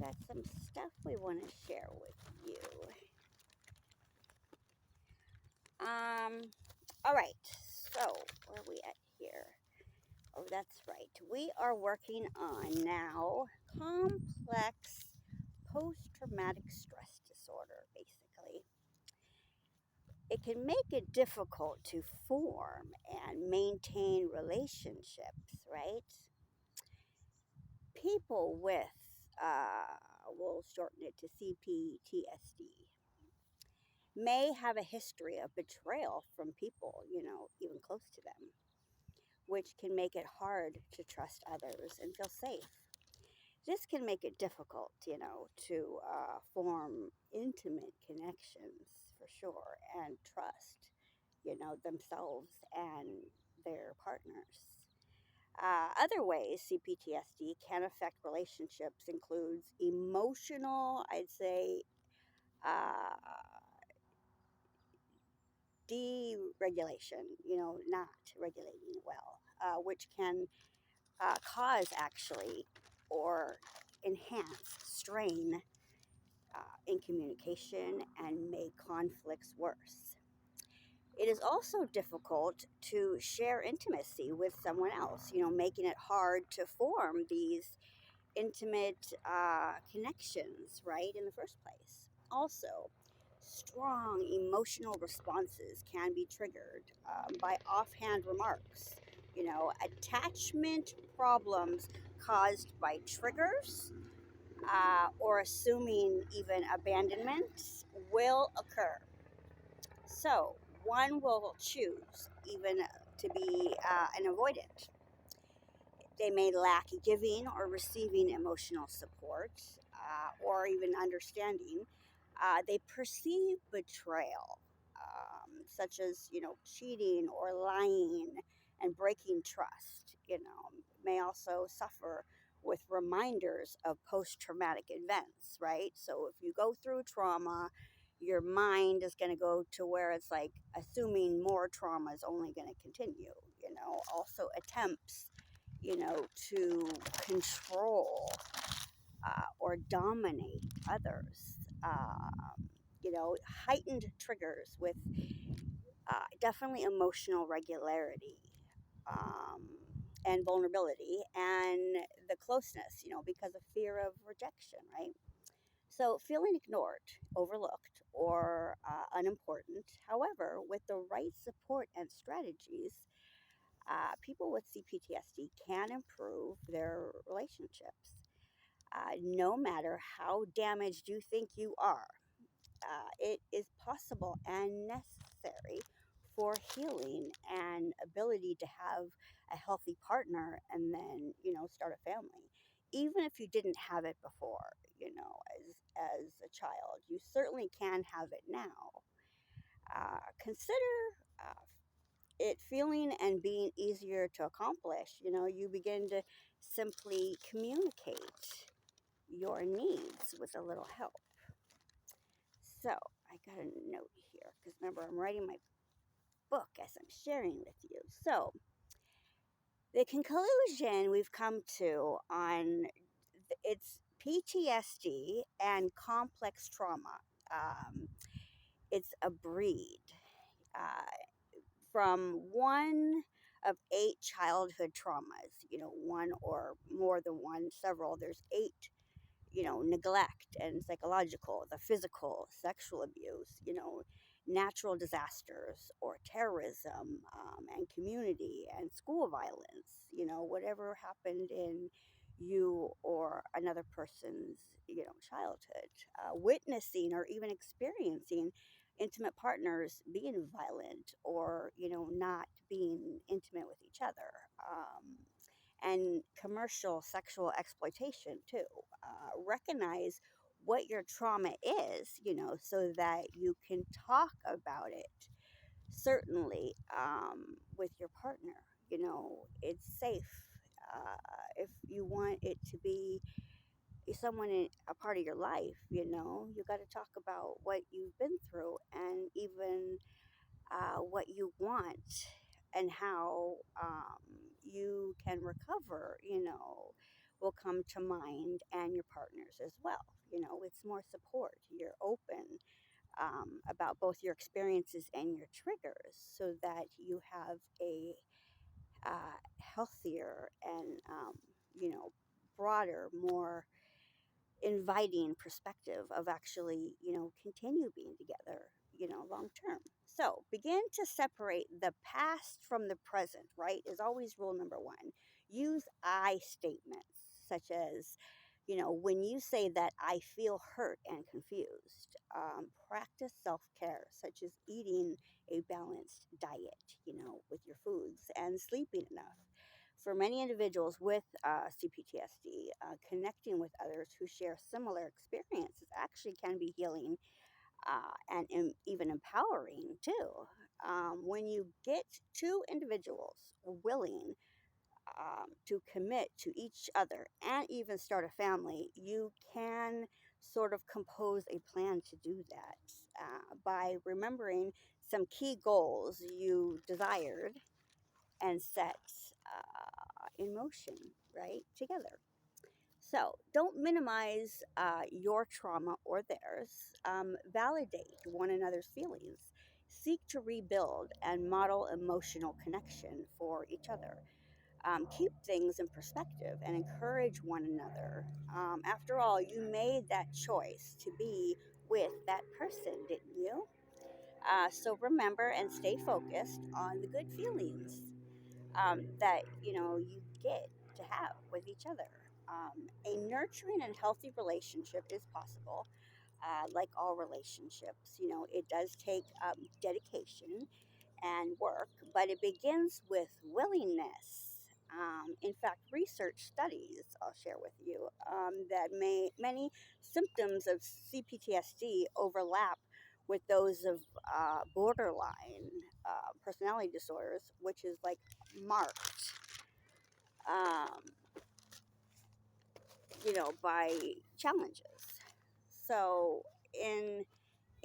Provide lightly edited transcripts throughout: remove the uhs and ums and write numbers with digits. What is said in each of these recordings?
got some stuff we want to share with you. All right. So, where are we at here? Oh, that's right. We are working on now complex post traumatic stress disorder, basically. It can make it difficult to form and maintain relationships, right? People with, we'll shorten it to CPTSD, may have a history of betrayal from people, even close to them, which can make it hard to trust others and feel safe. This can make it difficult, to form intimate connections for sure and trust, themselves and their partners. Other ways CPTSD can affect relationships includes emotional, I'd say, uh, deregulation, not regulating well, which can cause actually or enhance strain in communication and make conflicts worse. It is also difficult to share intimacy with someone else, making it hard to form these intimate connections, right, in the first place. Also, strong emotional responses can be triggered by offhand remarks. Attachment problems caused by triggers or assuming even abandonment will occur. So, one will choose even to be an avoidant. They may lack giving or receiving emotional support or even understanding. They perceive betrayal, such as, cheating or lying and breaking trust, may also suffer with reminders of post traumatic events, right? So if you go through trauma, your mind is going to go to where it's like assuming more trauma is only going to continue, also attempts to control or dominate others. Heightened triggers with definitely emotional regularity um, and vulnerability and the closeness, because of fear of rejection, right? So, feeling ignored, overlooked, or unimportant. However, with the right support and strategies, people with CPTSD can improve their relationships. No matter how damaged you think you are, it is possible and necessary for healing and ability to have a healthy partner and then, start a family. Even if you didn't have it before, as a child, you certainly can have it now. Consider uh, it feeling and being easier to accomplish. You begin to simply communicate your needs with a little help. So I got a note here because remember, I'm writing my book as I'm sharing with you. So the conclusion we've come to on it's PTSD and complex trauma. Um, it's a breed. From one of 8 childhood traumas, one or more than one, several, there's 8, neglect and psychological, the physical, sexual abuse, natural disasters or terrorism and community and school violence, whatever happened in you or another person's, childhood, witnessing or even experiencing intimate partners being violent or, not being intimate with each other. And commercial sexual exploitation too. Recognize what your trauma is, so that you can talk about it. Certainly, with your partner, it's safe. If you want it to be someone in a part of your life, you got to talk about what you've been through and even what you want and how you can recover, will come to mind, and your partner's as well. It's more support. You're open about both your experiences and your triggers so that you have a healthier and, broader, more inviting perspective of actually, continue being together, long term. So begin to separate the past from the present, right? Is always rule number one. Use I statements such as, when you say that I feel hurt and confused, practice self care, such as eating a balanced diet, with your foods and sleeping enough. For many individuals with CPTSD, connecting with others who share similar experiences actually can be healing and even empowering too. When you get two individuals willing to commit to each other and even start a family, you can sort of compose a plan to do that by remembering some key goals you desired and set in motion, right? Together. So don't minimize your trauma or theirs. Validate one another's feelings. Seek to rebuild and model emotional connection for each other. Keep things in perspective and encourage one another. After all, you made that choice to be with that person, didn't you? So remember and stay focused on the good feelings that you get to have with each other. A nurturing and healthy relationship is possible. Like all relationships, it does take dedication and work, but it begins with willingness. In fact, research studies I'll share with you that many symptoms of CPTSD overlap with those of borderline personality disorders, which is like marked, um, by challenges. So in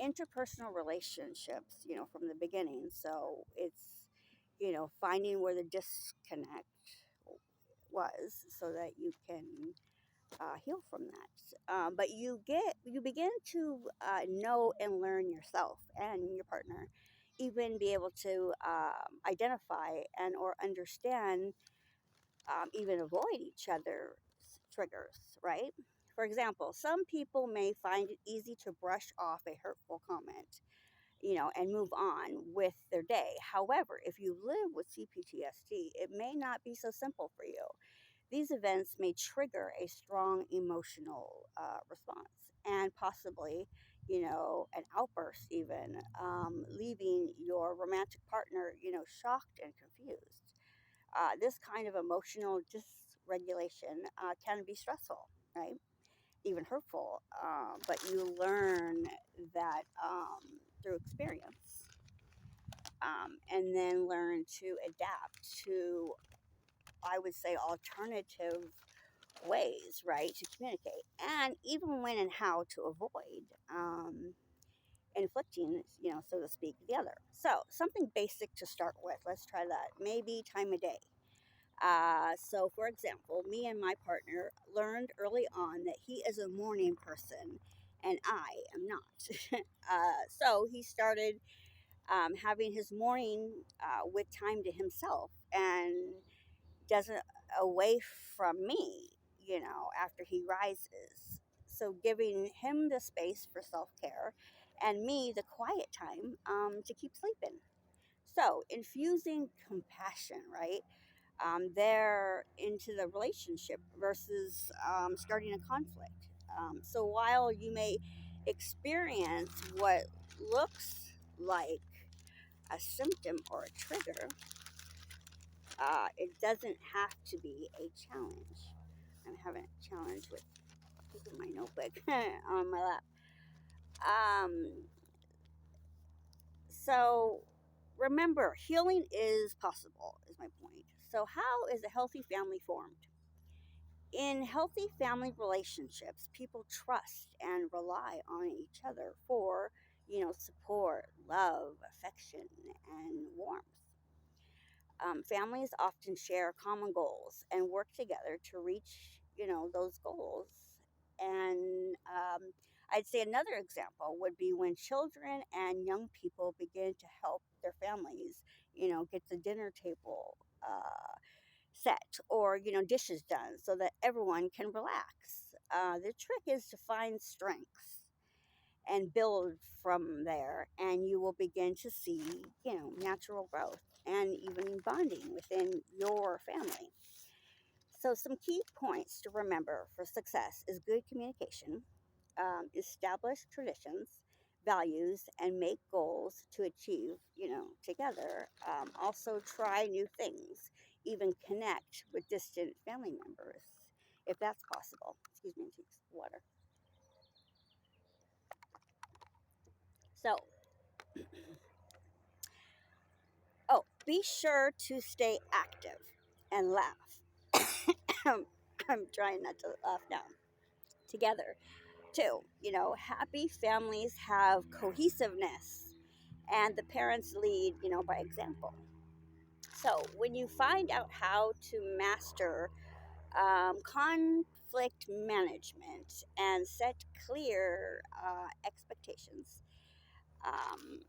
interpersonal relationships, from the beginning, so it's finding where the disconnect was so that you can heal from that. But you begin to know and learn yourself and your partner, even be able to identify and or understand, even avoid each other's triggers, right? For example, some people may find it easy to brush off a hurtful comment, and move on with their day. However, if you live with CPTSD, it may not be so simple for you. These events may trigger a strong emotional response and possibly, an outburst, even leaving your romantic partner, shocked and confused. This kind of emotional dysregulation can be stressful, right? Even hurtful, but you learn that through experience, and then learn to adapt to, I would say, alternative ways, right, to communicate, and even when and how to avoid inflicting, so to speak, the other. So, something basic to start with. Let's try that. Maybe time of day. So, for example, me and my partner learned early on that he is a morning person and I am not. So, he started having his morning with time to himself and doesn't away from me, after he rises. So, giving him the space for self care and me the quiet time to keep sleeping. So, infusing compassion, right? There into the relationship versus starting a conflict. So while you may experience what looks like a symptom or a trigger, it doesn't have to be a challenge. I'm having a challenge with keeping my notebook on my lap. Um, so remember, healing is possible, is my point. So, how is a healthy family formed? In healthy family relationships, people trust and rely on each other for, support, love, affection, and warmth. Families often share common goals and work together to reach, those goals. And I'd say another example would be when children and young people begin to help their families, get the dinner table set, or dishes done so that everyone can relax. The trick is to find strengths and build from there, and you will begin to see natural growth and even bonding within your family. So some key points to remember for success is good communication, establish traditions, values, and make goals to achieve, together. Also, try new things, even connect with distant family members if that's possible. Excuse me, take some water. So, oh, be sure to stay active and laugh. I'm trying not to laugh now. Together, too. Happy families have cohesiveness, and the parents lead, by example. So, when you find out how to master conflict management and set clear expectations, um,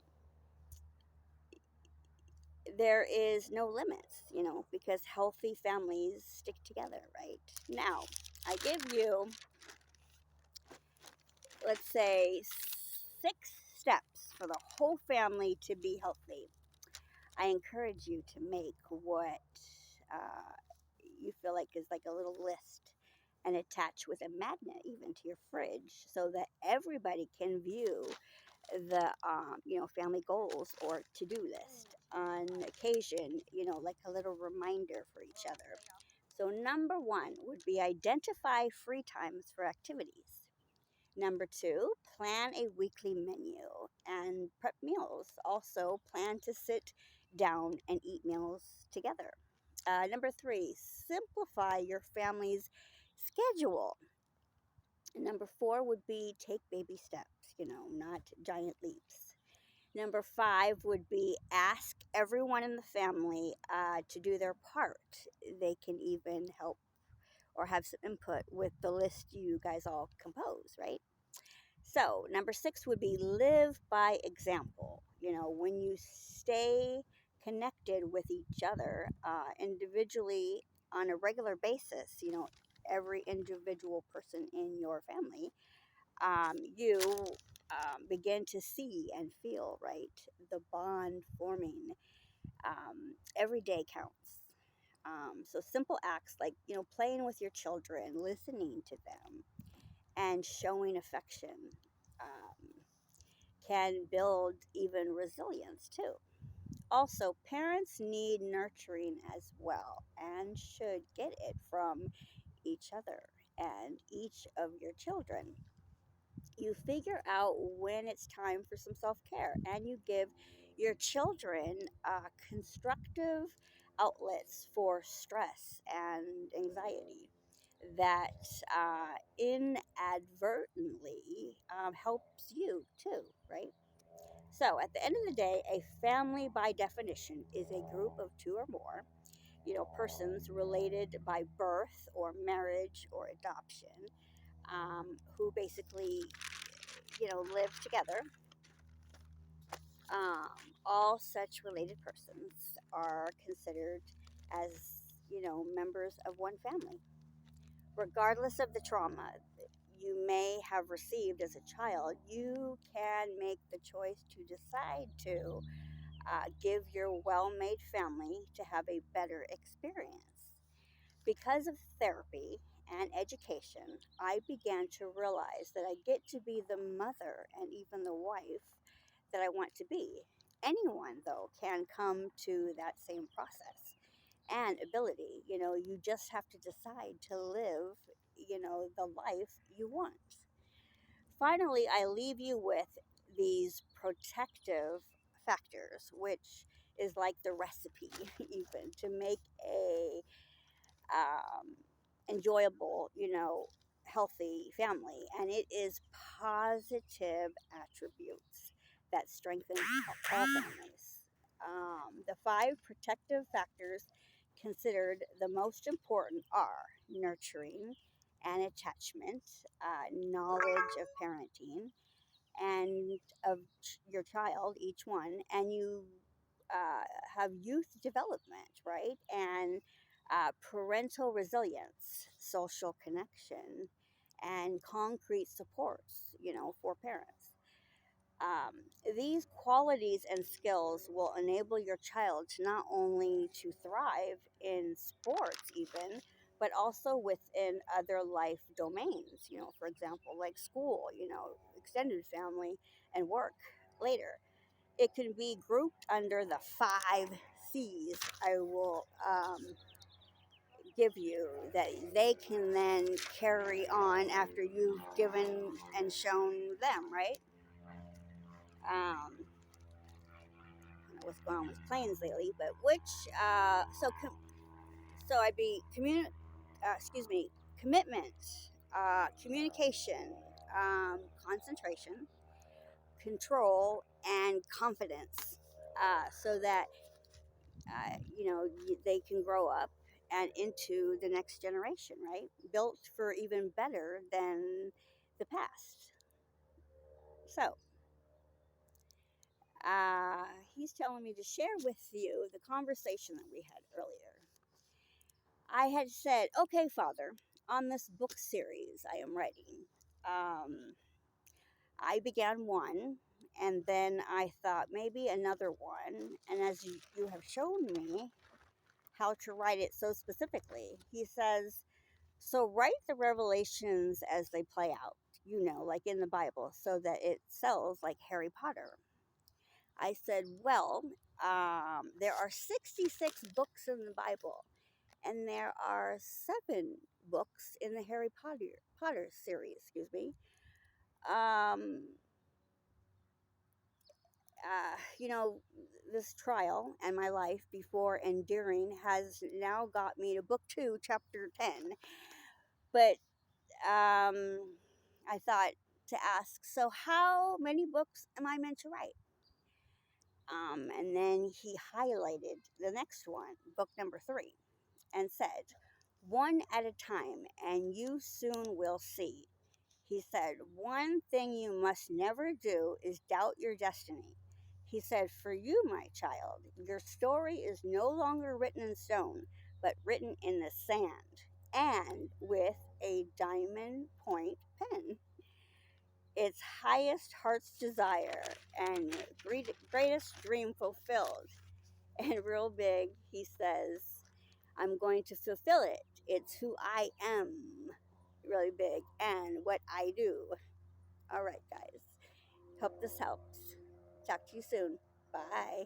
there is no limits, because healthy families stick together, right? Now, I give you, let's say, 6 steps for the whole family to be healthy. I encourage you to make what uh, you feel like is like a little list and attach with a magnet even to your fridge so that everybody can view the family goals or to-do list on occasion, like a little reminder for each other. So number 1 would be identify free times for activities. Number 2, plan a weekly menu and prep meals. Also, plan to sit down and eat meals together. Number 3, simplify your family's schedule. Number 4 would be take baby steps, not giant leaps. Number 5 would be ask everyone in the family to do their part. They can even help or have some input with the list you guys all compose, right? So, number 6 would be live by example. When you stay connected with each other individually on a regular basis, every individual person in your family, you begin to see and feel, right? The bond forming. Every day counts. So, simple acts like, playing with your children, listening to them, and showing affection can build even resilience too. Also, parents need nurturing as well and should get it from each other and each of your children. You figure out when it's time for some self care and you give your children constructive outlets for stress and anxiety that inadvertently helps you too, right? So, at the end of the day, a family by definition is a group of 2 or more, persons related by birth or marriage or adoption, who basically, live together. Um, all such related persons are considered as, members of one family. Regardless of the trauma you may have received as a child, you can make the choice to decide to give your well made family to have a better experience. Because of therapy and education, I began to realize that I get to be the mother and even the wife that I want to be. Anyone, though, can come to that same process and ability. You just have to decide to live, the life you want. Finally, I leave you with these protective factors, which is like the recipe, even to make a um, enjoyable, healthy family. And it is positive attributes that strengthen all families. The 5 protective factors considered the most important are nurturing, and attachment, knowledge of parenting, and of your child, each one, and you uh, have youth development, right? And parental resilience, social connection, and concrete supports, for parents. Um, these qualities and skills will enable your child to not only to thrive in sports even, but also within other life domains, for example, like school, extended family and work later. It can be grouped under the 5 C's I will give you that they can then carry on after you've given and shown them, right? Um, what's going on with planes lately, but so I'd be commitment, communication, concentration, control, and confidence, so that they can grow up and into the next generation, right? Built for even better than the past. So, uh, he's telling me to share with you the conversation that we had earlier. I had said, okay, Father, on this book series I am writing, I began one, and then I thought maybe another one. And as you have shown me how to write it so specifically, he says, so write the revelations as they play out, like in the Bible, so that it sells like Harry Potter. I said, well, there are 66 books in the Bible, and there are 7 books in the Harry Potter series. Excuse me. Um, this trial and my life before enduring has now got me to book 2, chapter 10. But I thought to ask, so how many books am I meant to write? And then he highlighted the next one, book number 3, and said, one at a time, and you soon will see. He said, one thing you must never do is doubt your destiny. He said, for you, my child, your story is no longer written in stone, but written in the sand and with a diamond point pen. Its highest heart's desire and greatest dream fulfilled. And real big, he says, I'm going to fulfill it. It's who I am. Really big. And what I do. All right, guys. Hope this helps. Talk to you soon. Bye.